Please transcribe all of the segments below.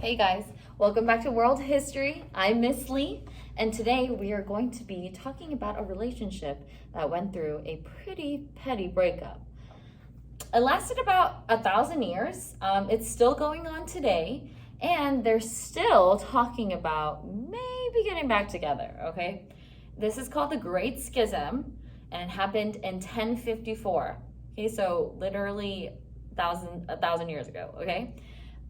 Hey guys, welcome back to World History. I'm Miss Lee, and today we are going to be talking about a relationship that went through a pretty petty breakup. It lasted about 1,000 years. It's still going on today, and they're still talking about maybe getting back together, okay? This is called the Great Schism, and it happened in 1054. Okay, so literally 1,000 years ago, okay?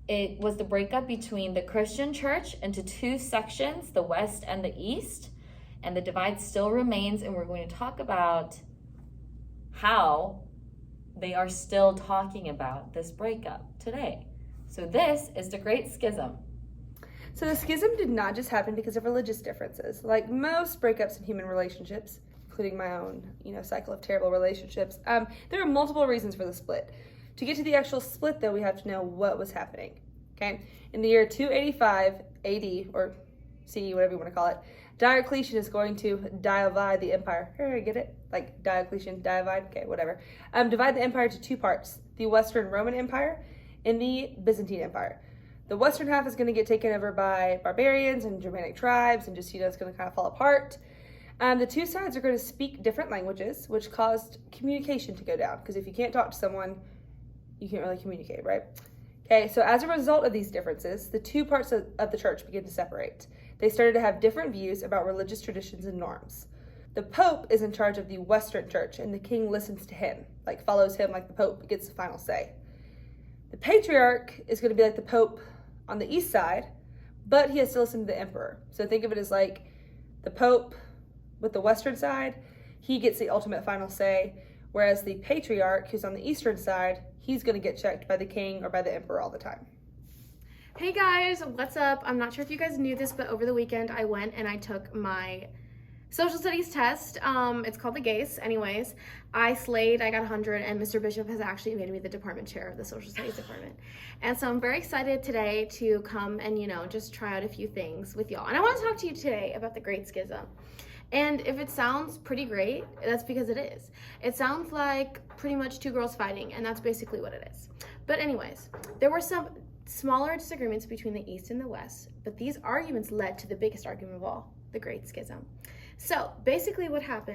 It was the breakup between the Christian church into two sections, the West and the East, and the divide still remains, and we're going to talk about how they are still talking about this breakup today. So this is the Great Schism. So the schism did not just happen because of religious differences. Like most breakups in human relationships, including my own, cycle of terrible relationships, there are multiple reasons for the split. To get to the actual split, though, we have to know what was happening. Okay, in the year 285 AD, or CE, whatever you want to call it, Diocletian is going to divide the empire. Here, get it? Like Diocletian, divide? Okay, whatever. Divide the empire into two parts, the Western Roman Empire and the Byzantine Empire. The western half is going to get taken over by barbarians and Germanic tribes, and just, it's going to kind of fall apart. The two sides are going to speak different languages, which caused communication to go down, because if you can't talk to someone, you can't really communicate, right? Okay, so as a result of these differences, the two parts of the church begin to separate. They started to have different views about religious traditions and norms. The Pope is in charge of the Western church, and the king listens to him, follows him like the Pope gets the final say. The Patriarch is going to be like the Pope on the east side, but he has to listen to the emperor. So think of it as like the Pope with the Western side, he gets the ultimate final say, whereas the Patriarch, who's on the eastern side, he's going to get checked by the king or by the emperor all the time. Hey guys, what's up? I'm not sure if you guys knew this, but over the weekend I went and I took my social studies test. It's called the GACE. Anyways, I slayed, I got 100, and Mr. Bishop has actually made me the department chair of the social studies department. And so I'm very excited today to come and, just try out a few things with y'all. And I want to talk to you today about the Great Schism. And if it sounds pretty great, that's because it is. It sounds like pretty much two girls fighting, and that's basically what it is. But anyways, there were some smaller disagreements between the East and the West, but these arguments led to the biggest argument of all, the Great Schism. So basically what had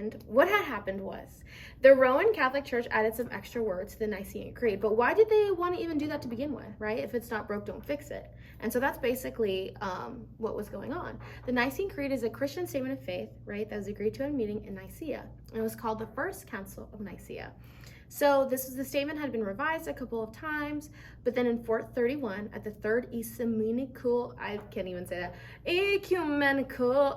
happened was the Roman Catholic Church added some extra words to the Nicene Creed. But why did they want to even do that to begin with, right? If it's not broke, don't fix it. And so that's basically what was going on. The Nicene Creed is a Christian statement of faith, right, that was agreed to in a meeting in Nicaea. And it was called the First Council of Nicaea. So the statement had been revised a couple of times, but then in 431, at the Third Ecumenical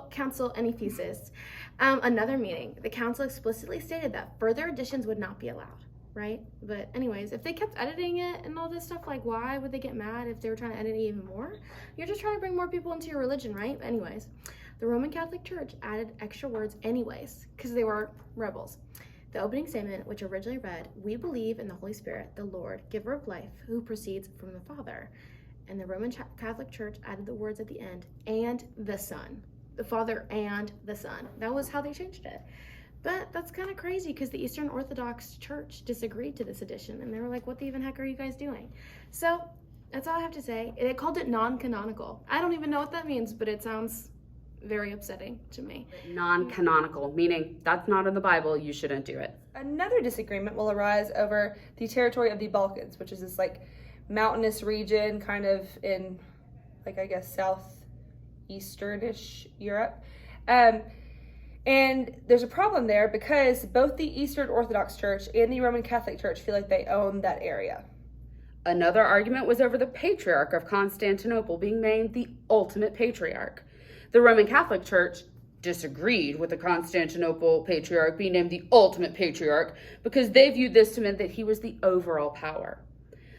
Council in Ephesus, another meeting, the council explicitly stated that further additions would not be allowed, right? But anyways, if they kept editing it and all this stuff, why would they get mad if they were trying to edit it even more? You're just trying to bring more people into your religion, right? Anyways, the Roman Catholic Church added extra words anyways, because they were rebels. The opening statement, which originally read, "We believe in the Holy Spirit, the Lord, giver of life, who proceeds from the Father." And the Roman Catholic Church added the words at the end, "and the Son." The Father and the Son. That was how they changed it. But that's kind of crazy because the Eastern Orthodox Church disagreed to this addition. And they were like, what the even heck are you guys doing? So that's all I have to say. They called it non-canonical. I don't even know what that means, but it sounds very upsetting to me. Non-canonical, meaning that's not in the Bible, you shouldn't do it. Another disagreement will arise over the territory of the Balkans, which is this mountainous region kind of in southeasternish Europe. And there's a problem there because both the Eastern Orthodox Church and the Roman Catholic Church feel like they own that area. Another argument was over the Patriarch of Constantinople being named the ultimate patriarch. The Roman Catholic Church disagreed with the Constantinople Patriarch being named the ultimate patriarch because they viewed this to mean that he was the overall power.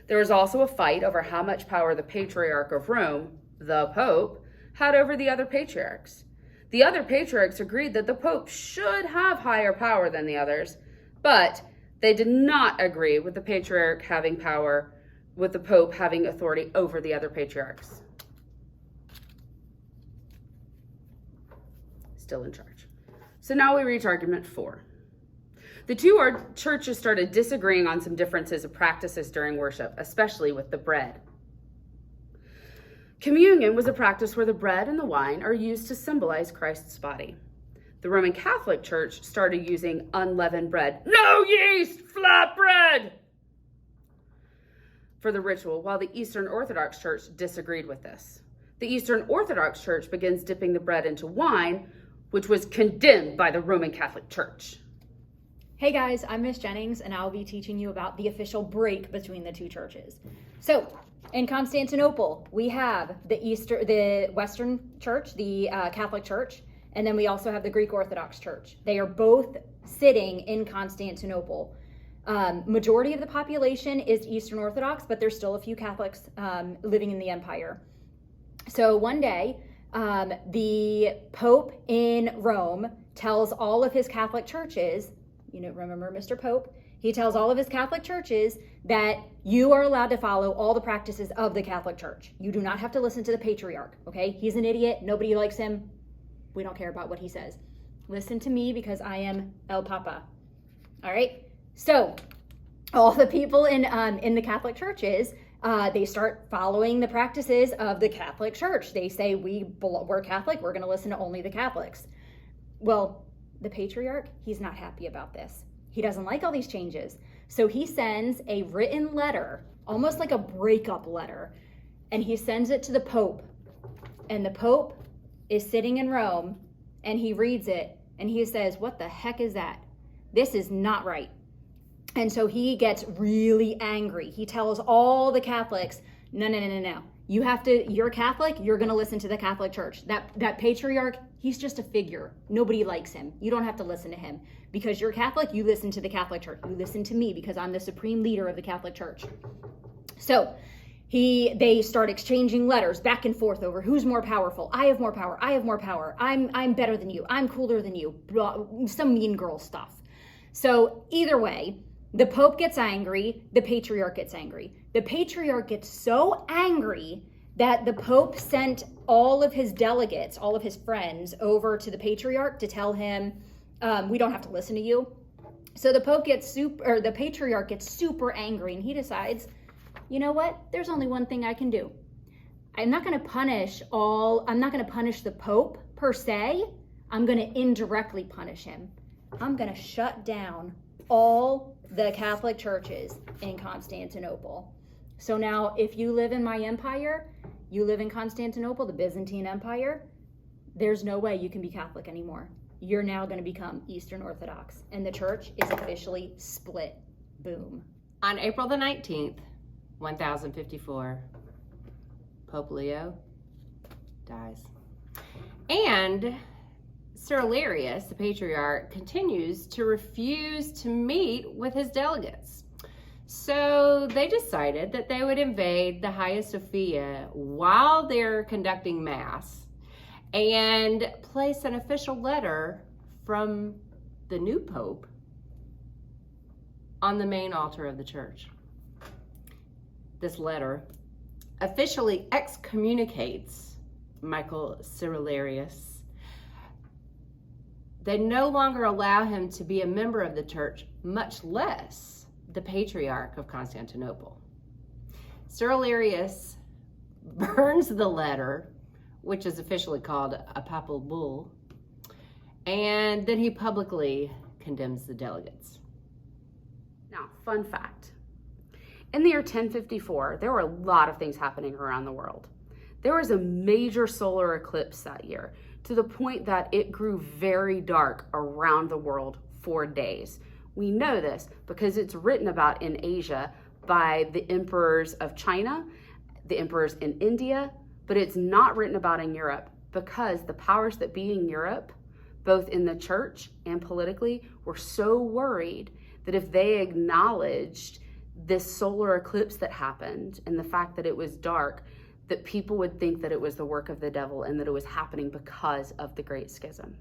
There was also a fight over how much power the Patriarch of Rome, the Pope, had over the other patriarchs. The other patriarchs agreed that the Pope should have higher power than the others, but they did not agree with the Patriarch having power, with the Pope having authority over the other patriarchs. Still in charge. So now we reach argument 4. The two churches started disagreeing on some differences of practices during worship, especially with the bread. Communion was a practice where the bread and the wine are used to symbolize Christ's body. The Roman Catholic Church started using unleavened bread, no yeast, flat bread, for the ritual, while the Eastern Orthodox Church disagreed with this. The Eastern Orthodox Church begins dipping the bread into wine, which was condemned by the Roman Catholic Church. Hey guys, I'm Miss Jennings, and I'll be teaching you about the official break between the two churches. So, in Constantinople, we have the Western Church, the Catholic Church, and then we also have the Greek Orthodox Church. They are both sitting in Constantinople. Majority of the population is Eastern Orthodox, but there's still a few Catholics living in the empire. So one day, the Pope in Rome tells all of his Catholic churches, remember Mr. Pope? He tells all of his Catholic churches that you are allowed to follow all the practices of the Catholic Church. You do not have to listen to the patriarch, okay? He's an idiot. Nobody likes him. We don't care about what he says. Listen to me because I am El Papa. All right? So all the people in the Catholic churches, they start following the practices of the Catholic Church. They say, we're Catholic. We're going to listen to only the Catholics. Well, the patriarch, he's not happy about this. He doesn't like all these changes. So he sends a written letter, almost like a breakup letter, and he sends it to the Pope. And the Pope is sitting in Rome, and he reads it, and he says, what the heck is that? This is not right. And so he gets really angry. He tells all the Catholics, no. You're Catholic, you're going to listen to the Catholic Church. That patriarch, he's just a figure. Nobody likes him. You don't have to listen to him. Because you're Catholic, you listen to the Catholic Church. You listen to me because I'm the supreme leader of the Catholic Church. So they start exchanging letters back and forth over who's more powerful. I have more power. I have more power. I'm better than you. I'm cooler than you. Some mean girl stuff. So either way, the Pope gets angry, the patriarch gets angry. The patriarch gets so angry that the Pope sent all of his delegates, all of his friends, over to the patriarch to tell him, we don't have to listen to you. So the patriarch gets super angry, and he decides, you know what? There's only one thing I can do. I'm not going to punish the Pope per se. I'm going to indirectly punish him. I'm going to shut down all the Catholic churches in Constantinople. So now if you live in my empire, you live in Constantinople, the Byzantine Empire, there's no way you can be Catholic anymore. You're now going to become Eastern Orthodox, and the church is officially split. Boom. On April the 19th, 1054, Pope Leo dies. And Cyrillarius, the patriarch, continues to refuse to meet with his delegates. So they decided that they would invade the Hagia Sophia while they're conducting Mass and place an official letter from the new Pope on the main altar of the church. This letter officially excommunicates Michael Cyrillarius. They no longer allow him to be a member of the church, much less the Patriarch of Constantinople. Cyrillarius burns the letter, which is officially called a papal bull, and then he publicly condemns the delegates. Now, fun fact. In the year 1054, there were a lot of things happening around the world. There was a major solar eclipse that year, to the point that it grew very dark around the world for days. We know this because it's written about in Asia by the emperors of China, the emperors in India, but it's not written about in Europe because the powers that be in Europe, both in the church and politically, were so worried that if they acknowledged this solar eclipse that happened and the fact that it was dark, that people would think that it was the work of the devil and that it was happening because of the Great Schism.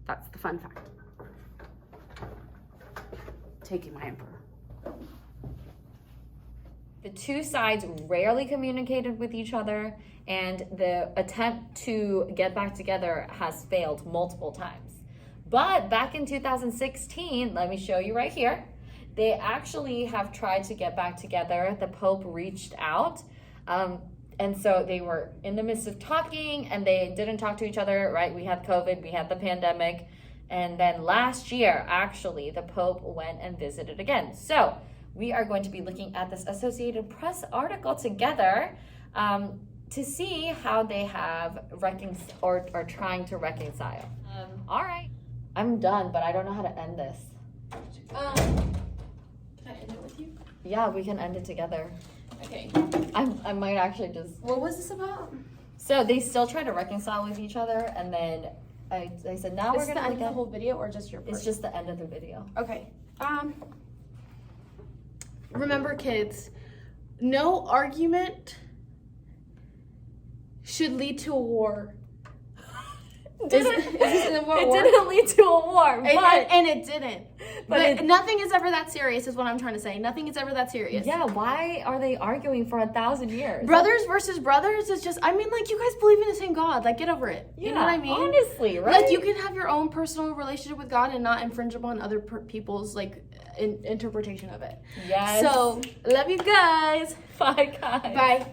That's the fun fact. Taking my emperor. The two sides rarely communicated with each other, and the attempt to get back together has failed multiple times. But back in 2016, let me show you right here, they actually have tried to get back together. The Pope reached out. And so they were in the midst of talking and they didn't talk to each other, right? We had COVID, we had the pandemic. And then last year, actually, the Pope went and visited again. So we are going to be looking at this Associated Press article together to see how they have or are trying to reconcile. All right. I'm done, but I don't know how to end this. Can I end it with you? Yeah, we can end it together. Okay. I might actually just... What was this about? So they still try to reconcile with each other, and then I said, now we're Is going the to end look of the at... whole video or just your part? It's just the end of the video. Okay. Remember, kids, no argument should lead to a war. It didn't lead to a war, but... And it didn't. But nothing is ever that serious is what I'm trying to say. Nothing is ever that serious. Yeah, why are they arguing for 1,000 years? Brothers versus brothers is just, I mean, like, you guys believe in the same God. Like, get over it. Yeah, You know what I mean? honestly, right? Like, you can have your own personal relationship with God and not infringe upon other people's, like, interpretation of it. Yes. So, love you guys. Bye, guys. Bye.